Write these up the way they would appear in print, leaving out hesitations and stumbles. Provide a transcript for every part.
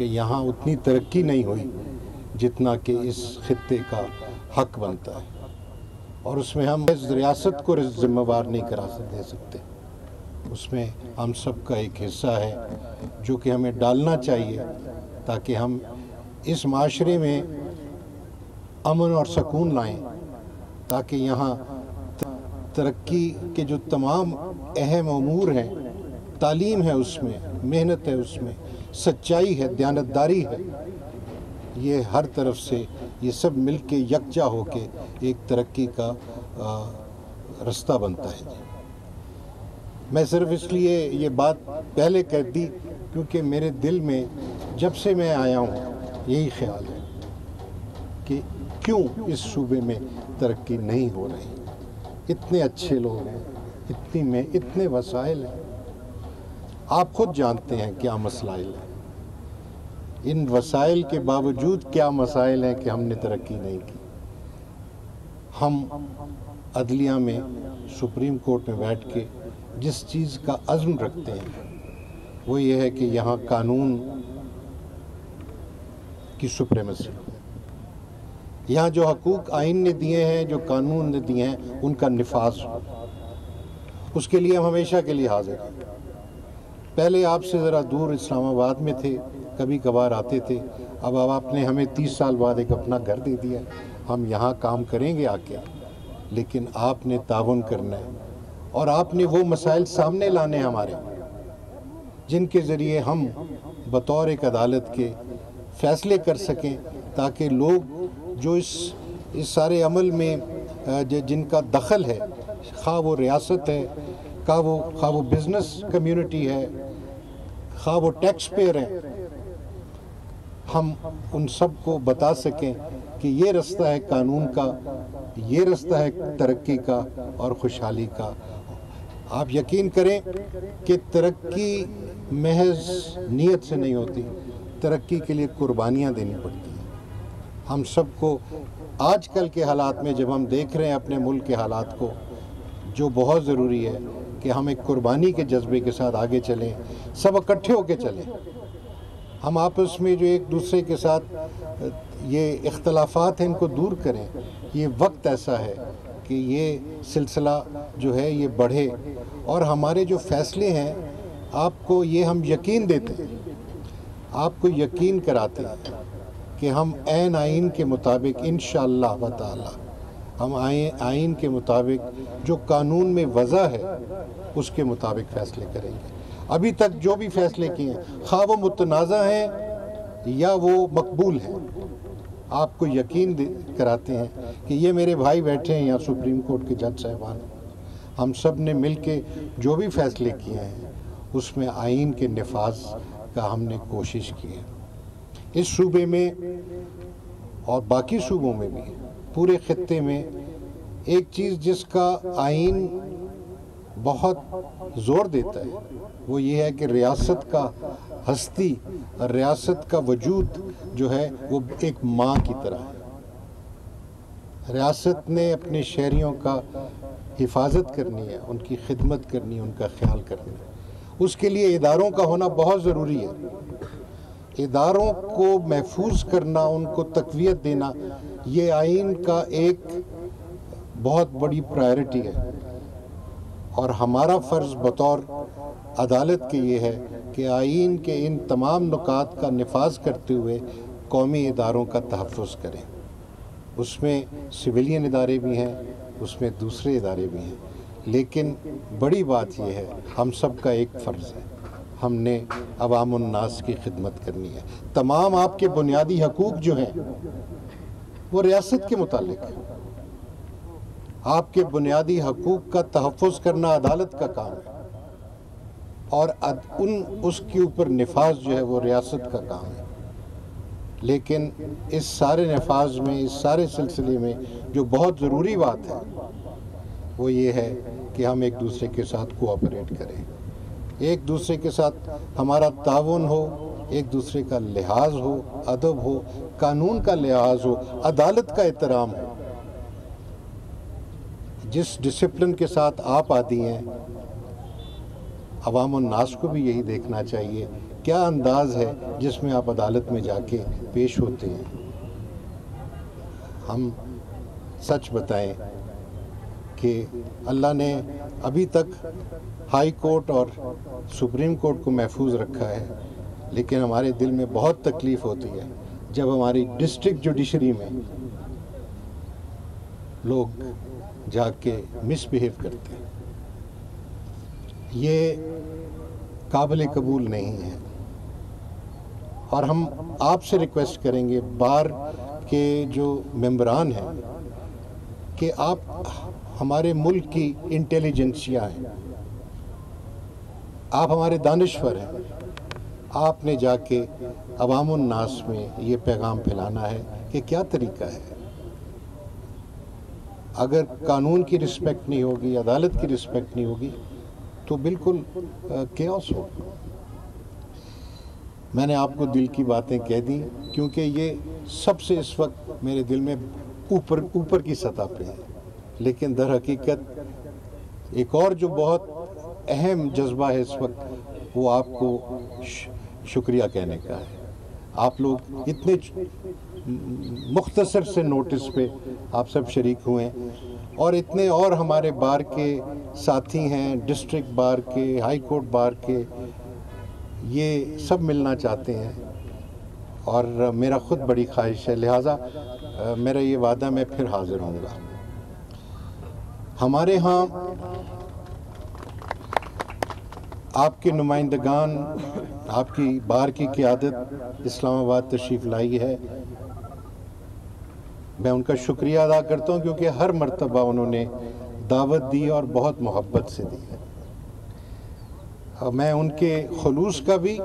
کہ یہاں اتنی ترقی نہیں ہوئی جتنا کہ اس خطے کا حق بنتا ہے، اور اس میں ہم اس ریاست کو ذمہ وار نہیں دے سکتے، اس میں ہم سب کا ایک حصہ ہے جو کہ ہمیں ڈالنا چاہیے تاکہ ہم اس معاشرے میں امن اور سکون لائیں، تاکہ یہاں ترقی کے جو تمام اہم امور ہیں، تعلیم ہے اس میں، محنت ہے اس میں، سچائی ہے، دیانتداری ہے، یہ ہر طرف سے یہ سب مل کے یکجا ہو کے ایک ترقی کا رستہ بنتا ہے۔ میں صرف اس لیے یہ بات پہلے کہہ دی کیونکہ میرے دل میں جب سے میں آیا ہوں یہی خیال ہے کہ کیوں اس صوبے میں ترقی نہیں ہو رہی، اتنے اچھے لوگ ہیں، اتنے وسائل ہیں، آپ خود جانتے ہیں کیا مسائل ہیں، ان وسائل کے باوجود کیا مسائل ہیں کہ ہم نے ترقی نہیں کی۔ ہم عدلیہ میں سپریم کورٹ میں بیٹھ کے جس چیز کا عزم رکھتے ہیں وہ یہ ہے کہ یہاں قانون کی سپریمیسی، یہاں جو حقوق آئین نے دیے ہیں، جو قانون نے دیے ہیں، ان کا نفاذ، اس کے لیے ہم ہمیشہ کے لیے حاضر ہیں۔ پہلے آپ سے ذرا دور اسلام آباد میں تھے، کبھی کبھار آتے تھے، اب آپ نے ہمیں 30 سال بعد ایک اپنا گھر دے دیا، ہم یہاں کام کریں گے آ کے، لیکن آپ نے تعاون کرنا ہے اور آپ نے وہ مسائل سامنے لانے ہمارے جن کے ذریعے ہم بطور ایک عدالت کے فیصلے کر سکیں، تاکہ لوگ جو اس سارے عمل میں جن کا دخل ہے، خواہ وہ ریاست ہے، خواہ وہ بزنس کمیونٹی ہے، خواہ وہ ٹیکس پیئر ہیں، ہم ان سب کو بتا سکیں کہ یہ رستہ ہے قانون کا، یہ رستہ ہے ترقی کا اور خوشحالی کا۔ آپ یقین کریں کہ ترقی محض نیت سے نہیں ہوتی، ترقی کے لیے قربانیاں دینی پڑتی ہیں۔ ہم سب کو آج کل کے حالات میں جب ہم دیکھ رہے ہیں اپنے ملک کے حالات کو، جو بہت ضروری ہے کہ ہم ایک قربانی کے جذبے کے ساتھ آگے چلیں، سب اکٹھے ہو کے چلیں، ہم آپس میں جو ایک دوسرے کے ساتھ یہ اختلافات ہیں ان کو دور کریں۔ یہ وقت ایسا ہے کہ یہ سلسلہ جو ہے یہ بڑھے، اور ہمارے جو فیصلے ہیں آپ کو یہ ہم یقین دیتے ہیں، آپ کو یقین کراتے ہیں کہ ہم عین آئین کے مطابق انشاءاللہ تعالی ہم آئین کے مطابق جو قانون میں وضع ہے اس کے مطابق فیصلے کریں گے۔ ابھی تک جو بھی فیصلے کیے ہیں، خواہ وہ متنازع ہیں یا وہ مقبول ہیں، آپ کو یقین کراتے ہیں کہ یہ میرے بھائی بیٹھے ہیں یہاں سپریم کورٹ کے جج صاحبان، ہم سب نے مل کے جو بھی فیصلے کیے ہیں اس میں آئین کے نفاذ کا ہم نے کوشش کی ہے۔ اس صوبے میں اور باقی صوبوں میں بھی، پورے خطے میں ایک چیز جس کا آئین بہت زور دیتا ہے وہ یہ ہے کہ ریاست کا ہستی، ریاست کا وجود جو ہے وہ ایک ماں کی طرح ہے۔ ریاست نے اپنے شہریوں کا حفاظت کرنی ہے، ان کی خدمت کرنی ہے، ان کا خیال کرنا ہے، اس کے لیے اداروں کا ہونا بہت ضروری ہے۔ اداروں کو محفوظ کرنا، ان کو تقویت دینا، یہ آئین کا ایک بہت بڑی پرائرٹی ہے، اور ہمارا فرض بطور عدالت کے یہ ہے کہ آئین کے ان تمام نکات کا نفاذ کرتے ہوئے قومی اداروں کا تحفظ کریں۔ اس میں سویلین ادارے بھی ہیں، اس میں دوسرے ادارے بھی ہیں، لیکن بڑی بات یہ ہے ہم سب کا ایک فرض ہے، ہم نے عوام الناس کی خدمت کرنی ہے۔ تمام آپ کے بنیادی حقوق جو ہیں وہ ریاست کے متعلق ہیں، آپ کے بنیادی حقوق کا تحفظ کرنا عدالت کا کام ہے، اور اس کے اوپر نفاذ جو ہے وہ ریاست کا کام ہے۔ لیکن اس سارے نفاذ میں، اس سارے سلسلے میں جو بہت ضروری بات ہے وہ یہ ہے کہ ہم ایک دوسرے کے ساتھ کوآپریٹ کریں، ایک دوسرے کے ساتھ ہمارا تعاون ہو، ایک دوسرے کا لحاظ ہو، ادب ہو، قانون کا لحاظ ہو، عدالت کا احترام ہو۔ جس ڈسپلن کے ساتھ آپ عادی ہیں، عوام الناس کو بھی یہی دیکھنا چاہیے کیا انداز ہے جس میں آپ عدالت میں جا کے پیش ہوتے ہیں۔ ہم سچ بتائیں کہ اللہ نے ابھی تک ہائی کورٹ اور سپریم کورٹ کو محفوظ رکھا ہے، لیکن ہمارے دل میں بہت تکلیف ہوتی ہے جب ہماری ڈسٹرکٹ جوڈیشری میں لوگ جا کے مس بیہیو کرتے ہیں۔ یہ قابل قبول نہیں ہے، اور ہم آپ سے ریکویسٹ کریں گے بار کے جو ممبران ہیں کہ آپ ہمارے ملک کی انٹیلیجنسیا ہیں، آپ ہمارے دانشور ہیں، آپ نے جا کے عوام الناس میں یہ پیغام پھیلانا ہے کہ کیا طریقہ ہے۔ اگر قانون کی رسپیکٹ نہیں ہوگی، عدالت کی رسپیکٹ نہیں ہوگی تو بالکل کیوس ہو۔ میں نے آپ کو دل کی باتیں کہہ دیں کیونکہ یہ سب سے اس وقت میرے دل میں اوپر کی سطح پہ ہے، لیکن در حقیقت ایک اور جو بہت اہم جذبہ ہے اس وقت وہ آپ کو شکریہ کہنے کا ہے۔ آپ لوگ اتنے مختصر سے نوٹس پہ آپ سب شریک ہوئے ہیں، اور اتنے اور ہمارے بار کے ساتھی ہیں، ڈسٹرکٹ بار کے، ہائی کورٹ بار کے، یہ سب ملنا چاہتے ہیں، اور میرا خود بڑی خواہش ہے، لہٰذا میرا یہ وعدہ میں پھر حاضر ہوں گا۔ ہمارے ہاں آپ کے نمائندگان، آپ کی بار کی قیادت اسلام آباد تشریف لائی ہے، میں ان کا شکریہ ادا کرتا ہوں کیونکہ ہر مرتبہ انہوں نے دعوت دی اور بہت محبت سے دی ہے۔ میں ان کے خلوص کا بھی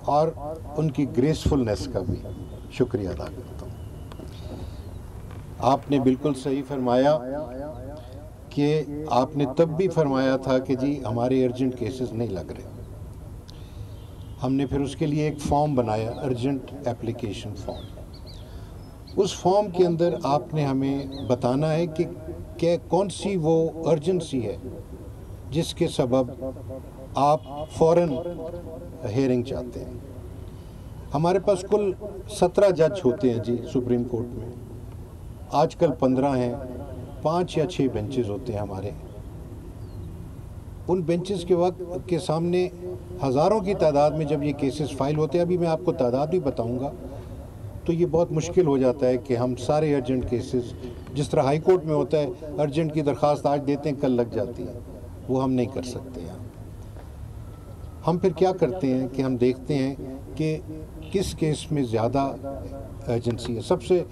اور ان کی گریسفلنس کا بھی شکریہ ادا کرتا ہوں۔ آپ نے بالکل صحیح فرمایا کہ آپ نے تب بھی فرمایا تھا کہ جی ہمارے ارجنٹ کیسز نہیں لگ رہے۔ ہم نے پھر اس کے لیے ایک فارم بنایا، ارجنٹ اپلیکیشن فارم۔ اس فارم کے اندر آپ نے ہمیں بتانا ہے کہ کون سی وہ ارجنسی ہے جس کے سبب آپ فوراً ہیئرنگ چاہتے ہیں۔ ہمارے پاس کل 17 جج ہوتے ہیں جی سپریم کورٹ میں، آج کل 15 ہیں، 5 یا 6 بینچز ہوتے ہیں ہمارے۔ ان بینچز کے وقت کے سامنے ہزاروں کی تعداد میں جب یہ کیسز فائل ہوتے ہیں، ابھی میں آپ کو تعداد بھی بتاؤں گا، تو یہ بہت مشکل ہو جاتا ہے کہ ہم سارے ارجنٹ کیسز، جس طرح ہائی کورٹ میں ہوتا ہے ارجنٹ کی درخواست آج دیتے ہیں کل لگ جاتی ہے، وہ ہم نہیں کر سکتے ہیں۔ ہم پھر کیا کرتے ہیں کہ ہم دیکھتے ہیں کہ کس کیس میں زیادہ ایجنسی ہے۔ سب سے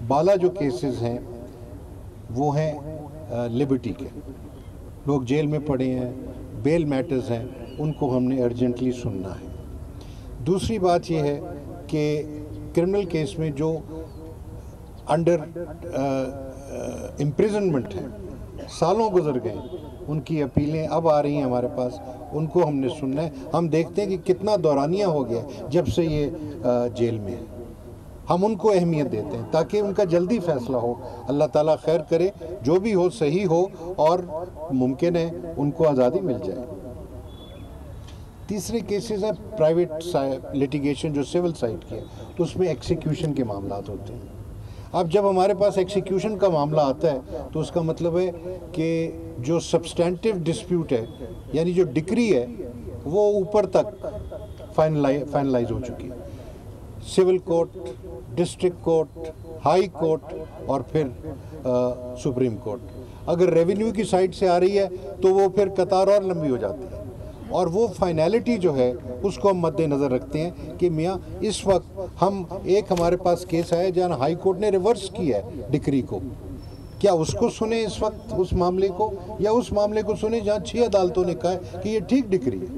بالا جو کیسز ہیں وہ ہیں لبرٹی کے، لوگ جیل میں پڑے ہیں، بیل میٹرز ہیں، ان کو ہم نے ارجنٹلی سننا ہے۔ دوسری بات یہ ہے کہ کرمنل کیس میں جو انڈر امپریزنمنٹ ہیں، سالوں گزر گئے، ان کی اپیلیں اب آ رہی ہیں ہمارے پاس، ان کو ہم نے سننا ہے۔ ہم دیکھتے ہیں کہ کتنا دورانیہ ہو گیا جب سے یہ جیل میں ہے، ہم ان کو اہمیت دیتے ہیں تاکہ ان کا جلدی فیصلہ ہو۔ اللہ تعالیٰ خیر کرے، جو بھی ہو صحیح ہو، اور ممکن ہے ان کو آزادی مل جائے۔ تیسرے کیسز ہیں پرائیویٹ لیٹیگیشن جو سول سائٹ کی ہے، اس میں ایکسیکیوشن کے معاملات ہوتے ہیں۔ اب جب ہمارے پاس ایکسیکیوشن کا معاملہ آتا ہے تو اس کا مطلب ہے کہ جو سبسٹینٹیو ڈسپیوٹ ہے، یعنی جو ڈکری ہے، وہ اوپر تک فائنلائز ہو چکی ہے، civil court, district court, high court اور پھر سپریم کورٹ۔ اگر ریونیو کی سائٹ سے آ رہی ہے تو وہ پھر قطار اور لمبی ہو جاتی ہے، اور وہ فائنالٹی جو ہے اس کو ہم مد نظر رکھتے ہیں کہ میاں اس وقت ایک ہمارے پاس کیس ہے جہاں ہائی کورٹ نے ریورس کیا ہے ڈکری کو، کیا اس کو سنیں اس وقت اس معاملے کو، یا اس معاملے کو سنیں جہاں 6 عدالتوں نے کہا ہے کہ یہ ٹھیک ڈکری ہے۔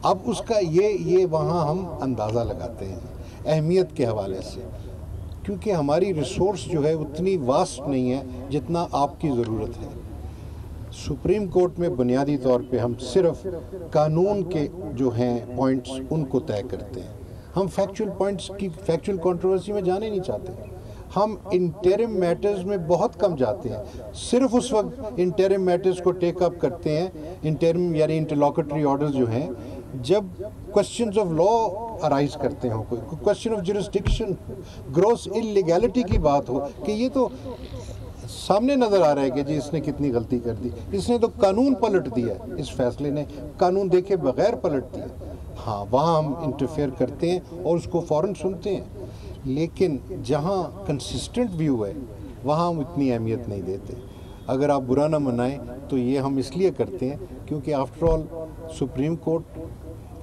اب اس کا یہ وہاں ہم اندازہ لگاتے ہیں اہمیت کے حوالے سے، کیونکہ ہماری ریسورس جو ہے اتنی واسٹ نہیں ہے جتنا آپ کی ضرورت ہے۔ سپریم کورٹ میں بنیادی طور پہ ہم صرف قانون کے جو ہیں پوائنٹس ان کو طے کرتے ہیں، ہم فیکچول پوائنٹس کی فیکچول کنٹروورسی میں جانے نہیں چاہتے۔ ہم انٹرم میٹرز میں بہت کم جاتے ہیں. صرف اس وقت انٹرم میٹرز کو ٹیک اپ کرتے ہیں, انٹرم یعنی انٹرلاکٹری آرڈرز جو ہیں, جب کوسچنز آف لا ارائز کرتے ہوں, کوئی question of jurisdiction, gross illegality کی بات ہو کہ یہ تو سامنے نظر آ رہا ہے کہ جی اس نے کتنی غلطی کر دی, اس نے تو قانون پلٹ دیا, اس فیصلے نے قانون دیکھے بغیر پلٹ دیا. ہاں, وہاں ہم انٹرفیئر کرتے ہیں اور اس کو فوراً سنتے ہیں. لیکن جہاں کنسسٹنٹ ویو ہے وہاں ہم اتنی اہمیت نہیں دیتے. اگر آپ برا نہ منائیں تو یہ ہم اس لیے کرتے ہیں کیونکہ آفٹر آل سپریم کورٹ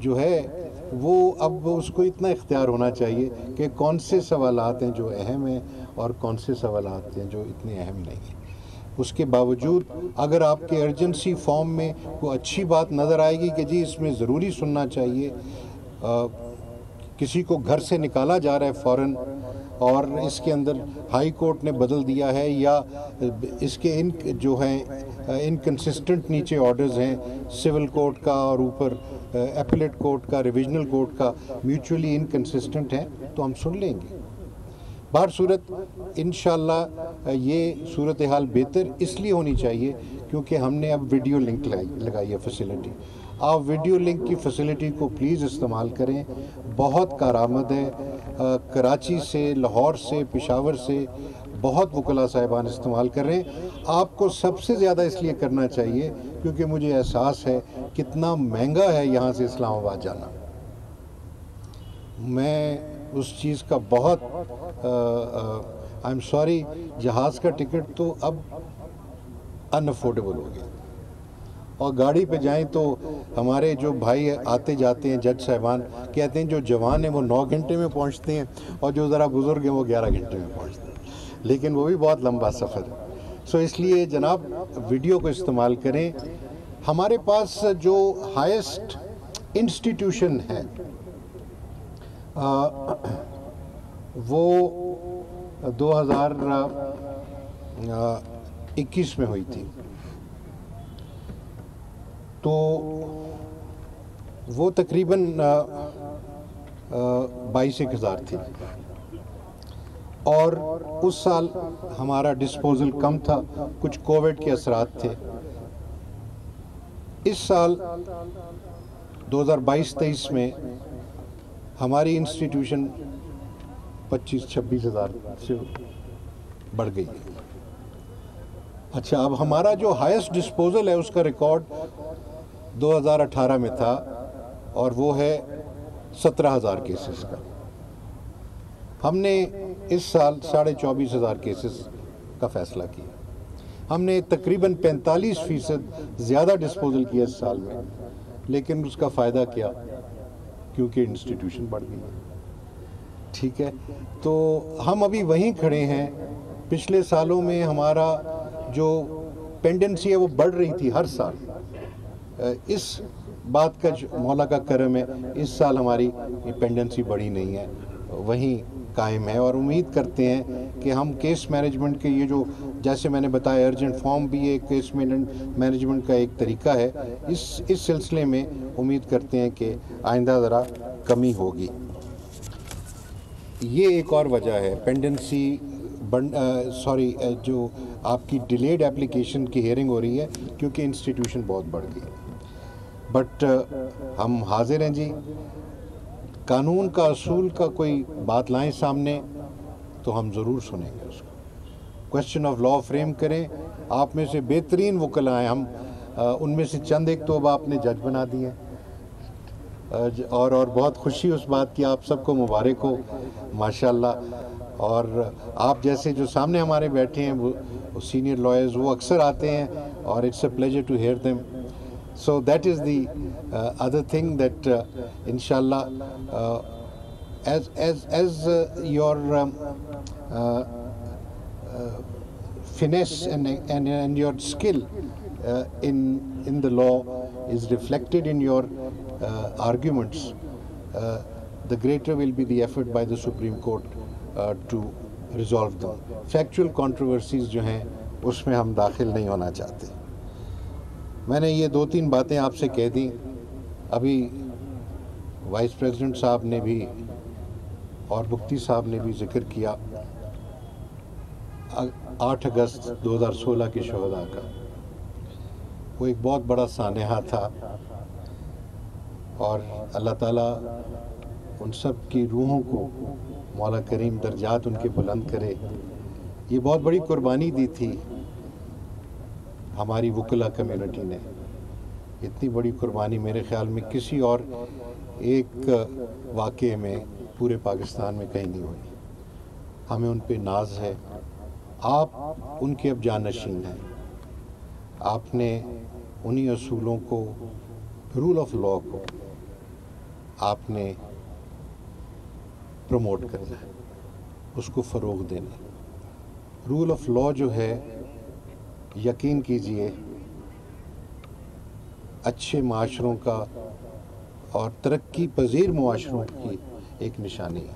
جو ہے وہ اب اس کو اتنا اختیار ہونا چاہیے کہ کون سے سوالات ہیں جو اہم ہیں اور کون سے سوالات ہیں جو اتنے اہم نہیں ہیں. اس کے باوجود اگر آپ کے ارجنسی فارم میں کوئی اچھی بات نظر آئے گی کہ جی اس میں ضروری سننا چاہیے, کسی کو گھر سے نکالا جا رہا ہے فوراً اور اس کے اندر ہائی کورٹ نے بدل دیا ہے, یا اس کے جو ہیں انکنسسٹنٹ نیچے آرڈرز ہیں سول کورٹ کا اور اوپر اپیلیٹ کورٹ کا, ریویژنل کورٹ کا, میوچولی انکنسسٹنٹ ہیں, تو ہم سن لیں گے. بہر صورت انشاءاللہ یہ صورتحال بہتر اس لیے ہونی چاہیے کیونکہ ہم نے اب ویڈیو لنک لگائی ہے فیسلٹی. آپ ویڈیو لنک کی فیسلٹی کو پلیز استعمال کریں, بہت کارآمد ہے. کراچی سے, لاہور سے, پشاور سے بہت وکلاء صاحبان استعمال کر رہے ہیں. آپ کو سب سے زیادہ اس لیے کرنا چاہیے کیونکہ مجھے احساس ہے کتنا مہنگا ہے یہاں سے اسلام آباد جانا. میں اس چیز کا بہت آئی ایم سوری, جہاز کا ٹکٹ تو اب ان افورڈیبل ہو گیا, اور گاڑی پہ جائیں تو ہمارے جو بھائی آتے جاتے ہیں جج صاحبان کہتے ہیں جو جوان ہیں وہ 9 گھنٹے میں پہنچتے ہیں اور جو ذرا بزرگ ہیں وہ 11 گھنٹے میں پہنچتے ہیں, لیکن وہ بھی بہت لمبا سفر ہے. سو اس لیے جناب ویڈیو کو استعمال کریں. ہمارے پاس جو ہائیسٹ انسٹیٹیوشن ہے وہ 2021 میں ہوئی تھی, تو وہ تقریباً 22,000 تھی, اور اس سال ہمارا ڈسپوزل کم تھا, کچھ کووڈ کے اثرات تھے. اس سال 2022-23 میں ہماری انسٹیٹیوشن 25-26 ہزار سے بڑھ گئی. اچھا, اب ہمارا جو ہائیسٹ ڈسپوزل ہے اس کا ریکارڈ 2018 میں تھا اور وہ ہے 17,000 کیسز کا. ہم نے اس سال 24,500 کیسز کا فیصلہ کیا. ہم نے تقریباً 45% زیادہ ڈسپوزل کیا اس سال میں, لیکن اس کا فائدہ کیا, کیونکہ انسٹیٹیوشن بڑھ گئی ہے. ٹھیک ہے, تو ہم ابھی وہیں کھڑے ہیں. پچھلے سالوں میں ہمارا جو پینڈنسی ہے وہ بڑھ رہی تھی ہر سال. اس بات کا مولا کا کرم ہے, اس سال ہماری پینڈنسی بڑھی نہیں ہے, وہیں قائم ہے. اور امید کرتے ہیں کہ ہم کیس مینجمنٹ کے یہ جو, جیسے میں نے بتایا, ارجنٹ فارم بھی ایک کیس مینجمنٹ کا ایک طریقہ ہے, اس سلسلے میں امید کرتے ہیں کہ آئندہ ذرا کمی ہوگی. یہ ایک اور وجہ ہے پینڈنسی جو آپ کی ڈیلیڈ اپلیکیشن کی ہیئرنگ ہو رہی ہے, کیونکہ انسٹیٹیوشن بہت بڑھ گئی. بٹ ہم حاضر ہیں جی, قانون کا اصول کا کوئی بات لائیں سامنے تو ہم ضرور سنیں گے اس کو. کوسچن آف لا فریم کریں. آپ میں سے بہترین وکلاء ہیں, ہم ان میں سے چند ایک تو اب آپ نے جج بنا دیے, اور بہت خوشی اس بات کی, آپ سب کو مبارک ہو ماشاءاللہ. اور آپ جیسے جو سامنے ہمارے بیٹھے ہیں وہ سینئر لائرز, وہ اکثر آتے ہیں اور it's a pleasure to hear them. So that is the other thing that inshallah as your finesse and your skill in the law is reflected in your arguments, the greater will be the effort by the Supreme Court to resolve them. Factual controversies جو ہیں اس میں ہم داخل نہیں ہونا چاہتے. میں نے یہ 2-3 باتیں آپ سے کہہ دیں. ابھی وائس پریزیڈنٹ صاحب نے بھی اور مفتی صاحب نے بھی ذکر کیا 8 اگست 2016 کے شہداء کا، وہ ایک بہت بڑا سانحہ تھا، اور اللہ تعالیٰ ان سب کی روحوں کو مولا کریم درجات ان کے بلند کرے۔ یہ بہت بڑی قربانی دی تھی ہماری وکلا کمیونٹی نے، اتنی بڑی قربانی میرے خیال میں کسی اور ایک واقعے میں پورے پاکستان میں کہیں نہیں ہوئی۔ ہمیں ان پہ ناز ہے۔ آپ ان کے اب جانشین ہیں، آپ نے انہی اصولوں کو، رول آف لاء کو آپ نے پروموٹ کرنا ہے، اس کو فروغ دینا ہے۔ رول آف لاء جو ہے، یقین کیجئے، اچھے معاشروں کا اور ترقی پذیر معاشروں کی ایک نشانی ہے،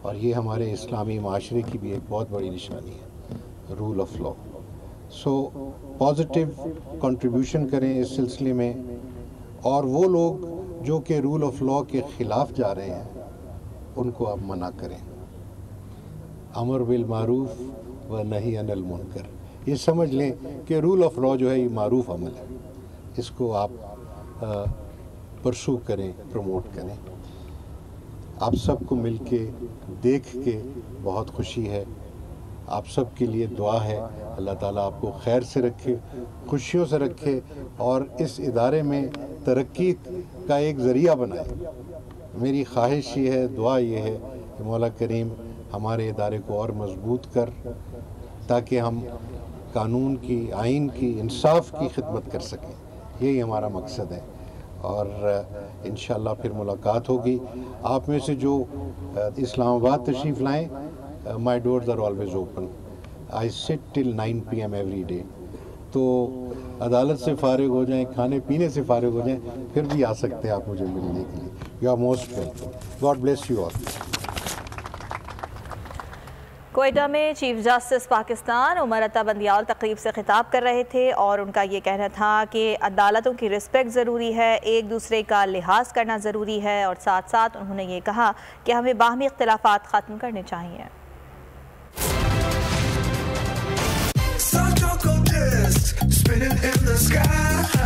اور یہ ہمارے اسلامی معاشرے کی بھی ایک بہت بڑی نشانی ہے، rule of law. So positive contribution کریں اس سلسلے میں، اور وہ لوگ جو کہ رول آف لاء کے خلاف جا رہے ہیں ان کو آپ منع کریں۔ امر بالمعروف و نہی عن المنکر، یہ سمجھ لیں کہ رول آف لاء جو ہے یہ معروف عمل ہے، اس کو آپ پرسو کریں، پروموٹ کریں۔ آپ سب کو مل کے دیکھ کے بہت خوشی ہے، آپ سب کے لیے دعا ہے، اللہ تعالیٰ آپ کو خیر سے رکھے، خوشیوں سے رکھے، اور اس ادارے میں ترقی کا ایک ذریعہ بنائے۔ میری خواہش یہ ہے، دعا یہ ہے کہ مولا کریم ہمارے ادارے کو اور مضبوط کر، تاکہ ہم قانون کی، آئین کی، انصاف کی خدمت کر سکیں۔ یہی ہمارا مقصد ہے، اور انشاءاللہ پھر ملاقات ہوگی۔ آپ میں سے جو اسلام آباد تشریف لائیں، my doors are always open. I sit till 9 PM every day. تو عدالت سے فارغ ہو جائیں، کھانے پینے سے فارغ ہو جائیں، پھر بھی آ سکتے ہیں آپ مجھے ملنے کے لیے۔ You are most welcome. God bless you all. Quetta میں چیف جسٹس پاکستان عمر عطا بندیال تقریب سے خطاب کر رہے تھے، اور ان کا یہ کہنا تھا کہ عدالتوں کی رسپیکٹ ضروری ہے، ایک دوسرے کا لحاظ کرنا ضروری ہے، اور ساتھ ساتھ انہوں نے یہ کہا کہ ہمیں باہمی اختلافات ختم کرنے چاہیے۔ Spinning in the sky.